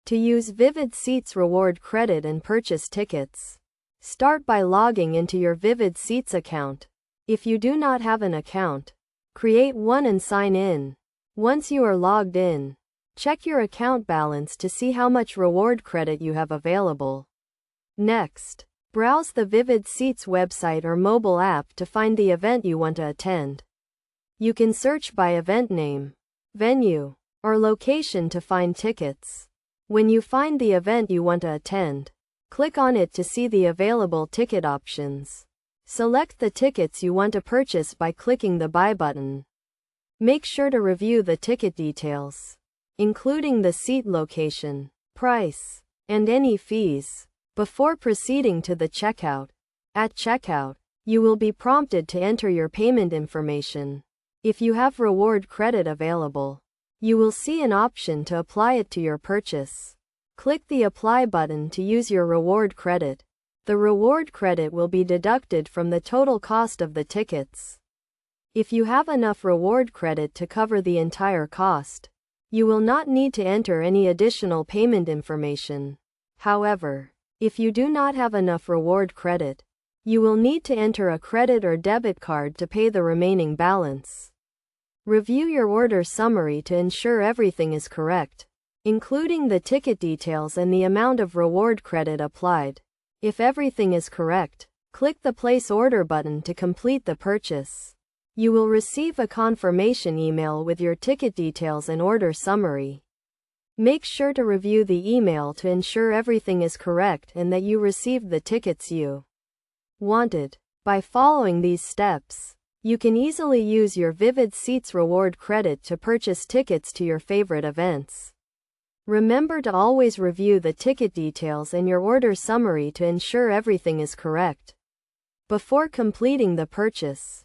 To use Vivid Seats reward credit and purchase tickets, start by logging into your Vivid Seats account. If you do not have an account, create one and sign in. Once you are logged in, check your account balance to see how much reward credit you have available. Next, browse the Vivid Seats website or mobile app to find the event you want to attend. You can search by event name, venue, or location to find tickets. When you find the event you want to attend, click on it to see the available ticket options. Select the tickets you want to purchase by clicking the Buy button. Make sure to review the ticket details, including the seat location, price, and any fees, before proceeding to the checkout. At checkout, you will be prompted to enter your payment information. If you have reward credit available, you will see an option to apply it to your purchase. Click the Apply button to use your reward credit. The reward credit will be deducted from the total cost of the tickets. If you have enough reward credit to cover the entire cost, you will not need to enter any additional payment information. However, if you do not have enough reward credit, you will need to enter a credit or debit card to pay the remaining balance. Review your order summary to ensure everything is correct, including the ticket details and the amount of reward credit applied. If everything is correct, click the Place Order button to complete the purchase. You will receive a confirmation email with your ticket details and order summary. Make sure to review the email to ensure everything is correct and that you received the tickets you wanted. By following these steps, you can easily use your Vivid Seats reward credit to purchase tickets to your favorite events. Remember to always review the ticket details and your order summary to ensure everything is correct before completing the purchase.